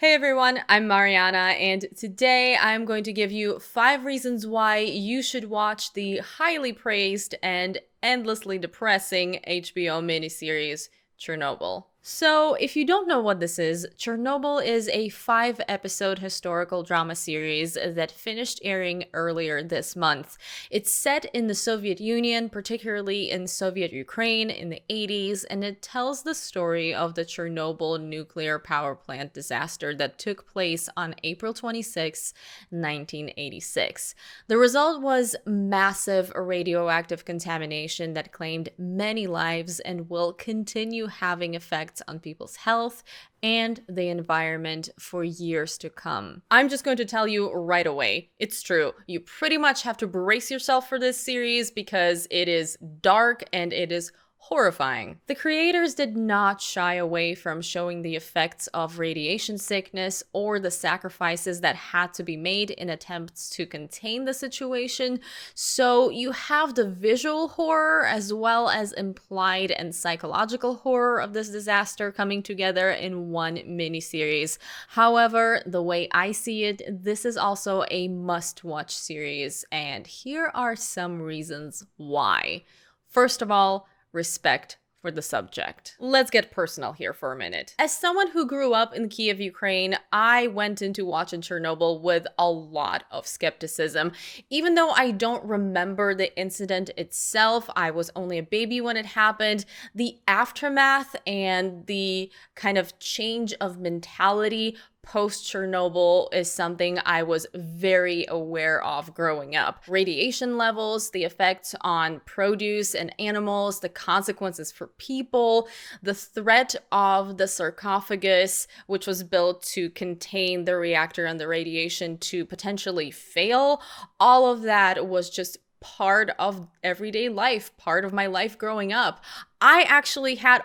Hey everyone, I'm Mariana, and today I'm going to give you 5 reasons why you should watch the highly praised and endlessly depressing HBO miniseries Chernobyl. So, if you don't know what this is, Chernobyl is a 5-episode historical drama series that finished airing earlier this month. It's set in the Soviet Union, particularly in Soviet Ukraine in the 80s, and it tells the story of the Chernobyl nuclear power plant disaster that took place on April 26, 1986. The result was massive radioactive contamination that claimed many lives and will continue having effects on people's health and the environment for years to come. I'm just going to tell you right away, it's true. You pretty much have to brace yourself for this series because it is dark and it is horrifying. The creators did not shy away from showing the effects of radiation sickness or the sacrifices that had to be made in attempts to contain the situation. So you have the visual horror as well as implied and psychological horror of this disaster coming together in one miniseries. However, the way I see it, this is also a must-watch series, and here are some reasons why. First of all, respect for the subject. Let's get personal here for a minute. As someone who grew up in Kiev, Ukraine, I went into watching Chernobyl with a lot of skepticism. Even though I don't remember the incident itself, I was only a baby when it happened, the aftermath and the kind of change of mentality post-Chernobyl is something I was very aware of growing up. Radiation levels, the effects on produce and animals, the consequences for people, the threat of the sarcophagus, which was built to contain the reactor and the radiation to potentially fail. All of that was just part of everyday life, part of my life growing up. I actually had,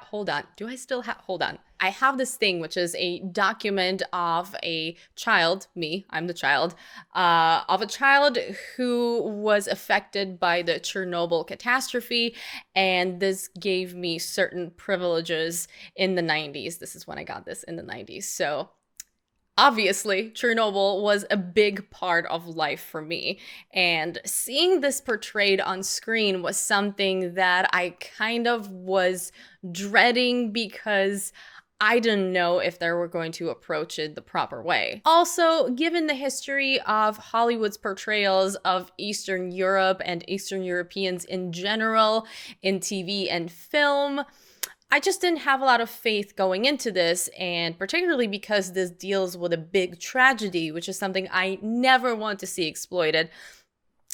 I have this thing, which is a document of a child, I'm the child, of a child who was affected by the Chernobyl catastrophe, and this gave me certain privileges in the 90s. This is when I got this in the 90s, so obviously, Chernobyl was a big part of life for me, and seeing this portrayed on screen was something that I kind of was dreading because I didn't know if they were going to approach it the proper way. Also, given the history of Hollywood's portrayals of Eastern Europe and Eastern Europeans in general in TV and film, I just didn't have a lot of faith going into this, and particularly because this deals with a big tragedy, which is something I never want to see exploited.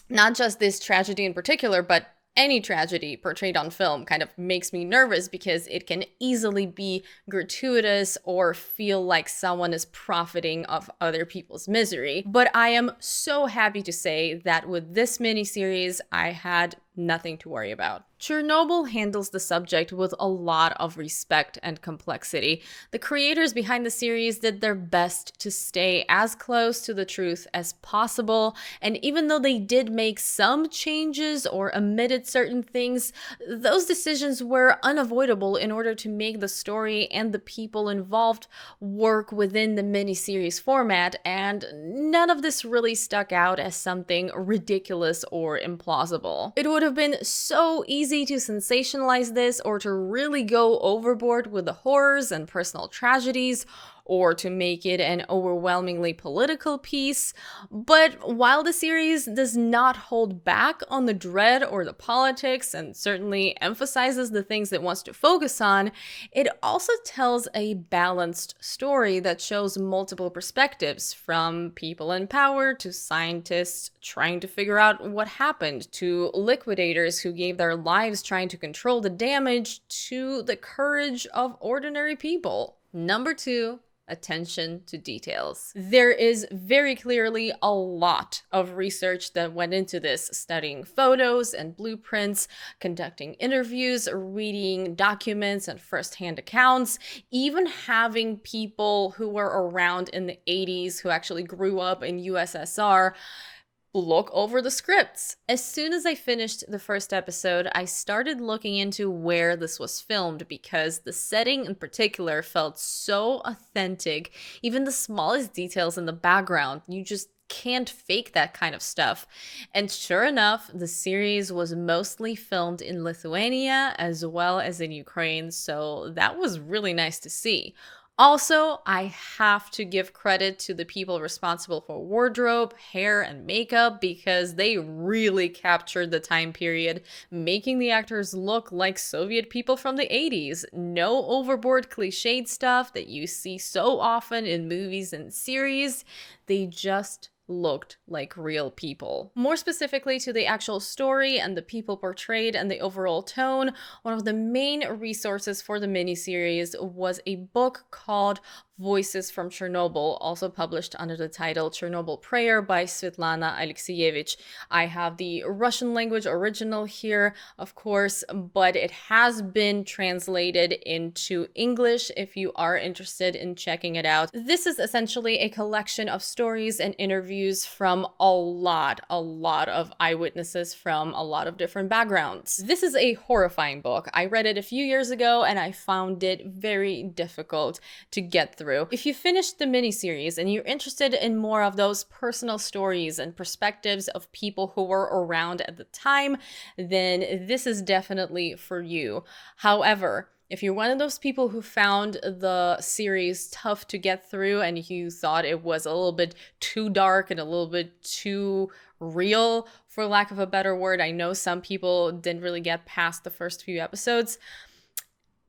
Not just this tragedy in particular, but any tragedy portrayed on film kind of makes me nervous because it can easily be gratuitous or feel like someone is profiting of other people's misery. But I am so happy to say that with this miniseries, I had nothing to worry about. Chernobyl handles the subject with a lot of respect and complexity. The creators behind the series did their best to stay as close to the truth as possible, and even though they did make some changes or omitted certain things, those decisions were unavoidable in order to make the story and the people involved work within the miniseries format, and none of this really stuck out as something ridiculous or implausible. It would have been so easy to sensationalize this or to really go overboard with the horrors and personal tragedies, or to make it an overwhelmingly political piece. But while the series does not hold back on the dread or the politics and certainly emphasizes the things it wants to focus on, it also tells a balanced story that shows multiple perspectives, from people in power to scientists trying to figure out what happened, to liquidators who gave their lives trying to control the damage, to the courage of ordinary people. Number 2, attention to details. There is very clearly a lot of research that went into this, studying photos and blueprints, conducting interviews, reading documents and first-hand accounts, even having people who were around in the 80s who actually grew up in USSR look over the scripts. As soon as I finished the first episode, I started looking into where this was filmed because the setting in particular felt so authentic. Even the smallest details in the background, you just can't fake that kind of stuff. And sure enough, the series was mostly filmed in Lithuania as well as in Ukraine, so that was really nice to see. Also, I have to give credit to the people responsible for wardrobe, hair, and makeup because they really captured the time period, making the actors look like Soviet people from the 80s. No overboard cliched stuff that you see so often in movies and series. They just looked like real people. More specifically to the actual story and the people portrayed and the overall tone, one of the main resources for the miniseries was a book called Voices from Chernobyl, also published under the title Chernobyl Prayer by Svetlana Alexievich. I have the Russian language original here, of course, but it has been translated into English if you are interested in checking it out. This is essentially a collection of stories and interviews from a lot of eyewitnesses from a lot of different backgrounds. This is a horrifying book. I read it a few years ago and I found it very difficult to get through. If you finished the miniseries and you're interested in more of those personal stories and perspectives of people who were around at the time, then this is definitely for you. However, if you're one of those people who found the series tough to get through and you thought it was a little bit too dark and a little bit too real, for lack of a better word, I know some people didn't really get past the first few episodes,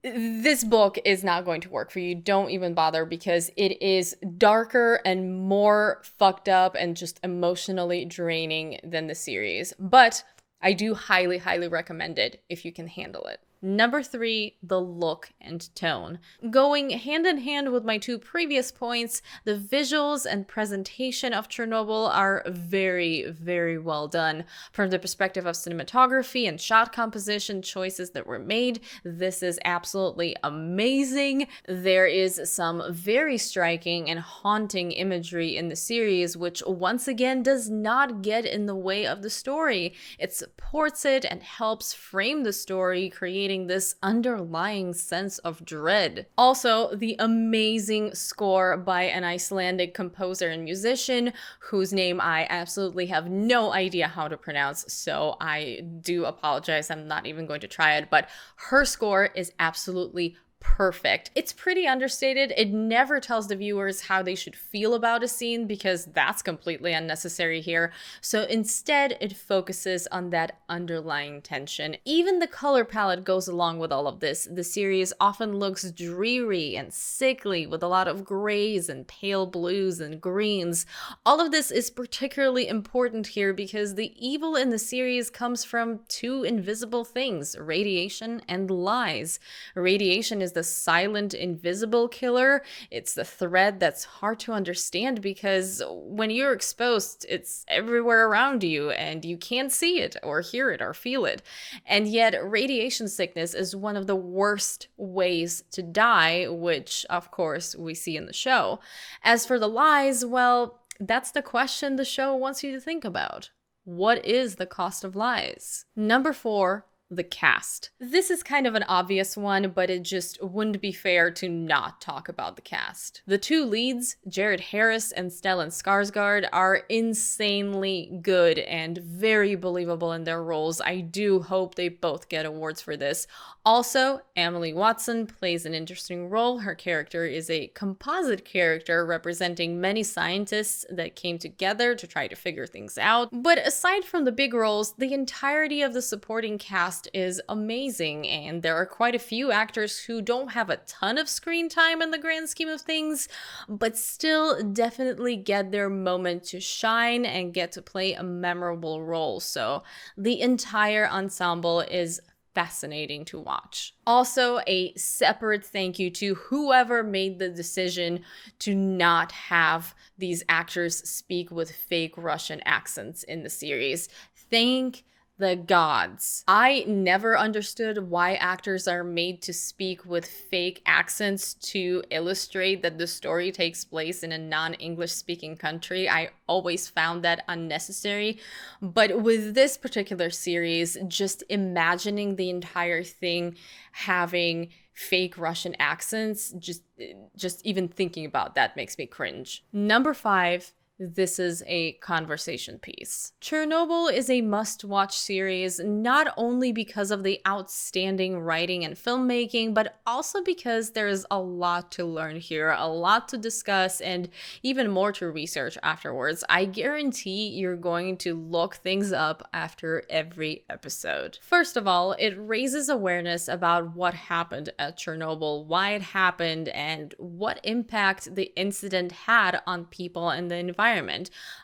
this book is not going to work for you. Don't even bother because it is darker and more fucked up and just emotionally draining than the series. But I do highly recommend it if you can handle it. Number 3, the look and tone. Going hand in hand with my 2 previous points, the visuals and presentation of Chernobyl are very well done. From the perspective of cinematography and shot composition choices that were made, this is absolutely amazing. There is some very striking and haunting imagery in the series, which once again does not get in the way of the story. It supports it and helps frame the story, creating this underlying sense of dread. Also, the amazing score by an Icelandic composer and musician whose name I absolutely have no idea how to pronounce, so I do apologize. I'm not even going to try it, but her score is absolutely perfect. It's pretty understated. It never tells the viewers how they should feel about a scene because that's completely unnecessary here. So instead, it focuses on that underlying tension. Even the color palette goes along with all of this. The series often looks dreary and sickly with a lot of grays and pale blues and greens. All of this is particularly important here because the evil in the series comes from 2 invisible things: radiation and lies. Radiation is the silent, invisible killer. It's the threat that's hard to understand because when you're exposed, it's everywhere around you and you can't see it or hear it or feel it. And yet, radiation sickness is one of the worst ways to die, which, of course, we see in the show. As for the lies, well, that's the question the show wants you to think about. What is the cost of lies? Number 4, the cast. This is kind of an obvious one, but it just wouldn't be fair to not talk about the cast. The 2 leads, Jared Harris and Stellan Skarsgård, are insanely good and very believable in their roles. I do hope they both get awards for this. Also, Emily Watson plays an interesting role. Her character is a composite character representing many scientists that came together to try to figure things out. But aside from the big roles, the entirety of the supporting cast is amazing, and there are quite a few actors who don't have a ton of screen time in the grand scheme of things, but still definitely get their moment to shine and get to play a memorable role. So the entire ensemble is fascinating to watch. Also, a separate thank you to whoever made the decision to not have these actors speak with fake Russian accents in the series. Thank the gods. I never understood why actors are made to speak with fake accents to illustrate that the story takes place in a non-English speaking country. I always found that unnecessary. But with this particular series, just imagining the entire thing having fake Russian accents, just even thinking about that makes me cringe. Number 5. This is a conversation piece. Chernobyl is a must-watch series, not only because of the outstanding writing and filmmaking, but also because there's a lot to learn here, a lot to discuss, and even more to research afterwards. I guarantee you're going to look things up after every episode. First of all, it raises awareness about what happened at Chernobyl, why it happened, and what impact the incident had on people and the environment.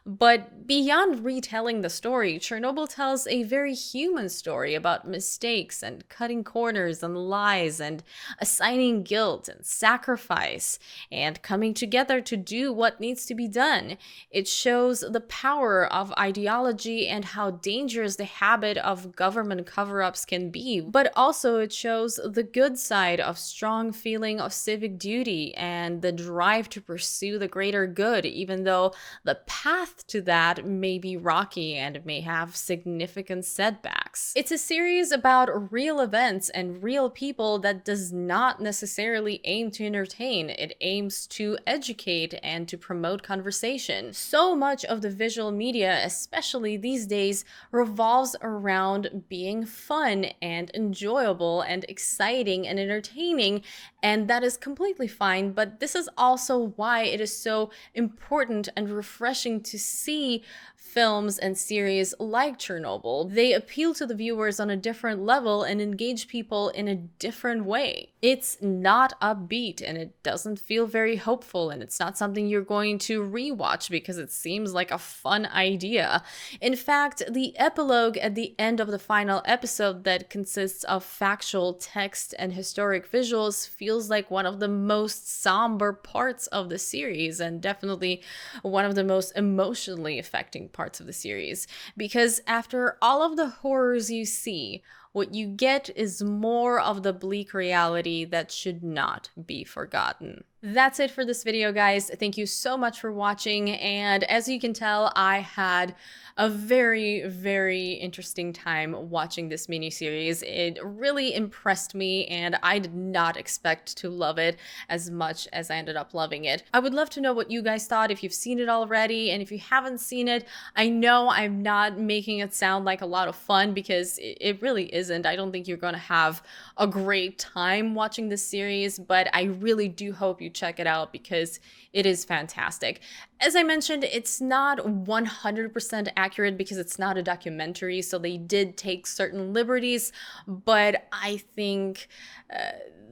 But beyond retelling the story, Chernobyl tells a very human story about mistakes and cutting corners and lies and assigning guilt and sacrifice and coming together to do what needs to be done. It shows the power of ideology and how dangerous the habit of government cover-ups can be, but also it shows the good side of strong feeling of civic duty and the drive to pursue the greater good, even though the path to that may be rocky and may have significant setbacks. It's a series about real events and real people that does not necessarily aim to entertain. It aims to educate and to promote conversation. So much of the visual media, especially these days, revolves around being fun and enjoyable and exciting and entertaining, and that is completely fine, but this is also why it is so important and refreshing to see films and series like Chernobyl. They appeal to the viewers on a different level and engage people in a different way. It's not upbeat and it doesn't feel very hopeful, and it's not something you're going to rewatch because it seems like a fun idea. In fact, the epilogue at the end of the final episode that consists of factual text and historic visuals feels like one of the most somber parts of the series, and definitely one of the most emotionally affecting parts of the series, because after all of the horrors you see, what you get is more of the bleak reality that should not be forgotten. That's it for this video, guys. Thank you so much for watching, and as you can tell, I had a very, very interesting time watching this miniseries. It really impressed me, and I did not expect to love it as much as I ended up loving it. I would love to know what you guys thought, if you've seen it already, and if you haven't seen it, I know I'm not making it sound like a lot of fun, because it really isn't. I don't think you're gonna have a great time watching this series, but I really do hope you check it out because it is fantastic. As I mentioned, it's not 100% accurate because it's not a documentary, so they did take certain liberties, but I think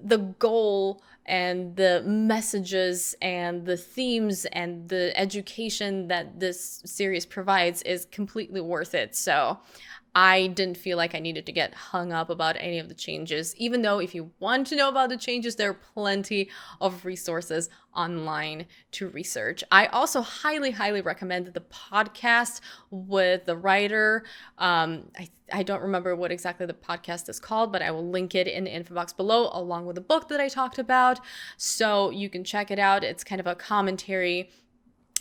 the goal and the messages and the themes and the education that this series provides is completely worth it. So I didn't feel like I needed to get hung up about any of the changes, even though if you want to know about the changes, there are plenty of resources online to research. I also highly, highly recommend the podcast with the writer. I don't remember what exactly the podcast is called, but I will link it in the info box below, along with the book that I talked about, so you can check it out. It's kind of a commentary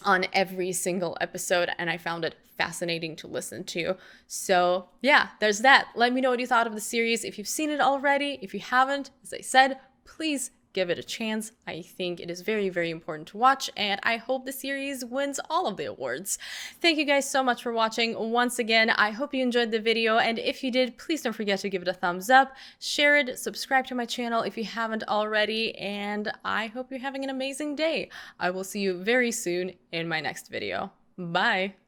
on every single episode, and I found it fascinating to listen to. So yeah, there's that. Let me know what you thought of the series. If you've seen it already, if you haven't, as I said, please give it a chance. I think it is very, very important to watch, and I hope the series wins all of the awards. Thank you guys so much for watching. Once again, I hope you enjoyed the video, and if you did, please don't forget to give it a thumbs up, share it, subscribe to my channel if you haven't already, and I hope you're having an amazing day. I will see you very soon in my next video. Bye!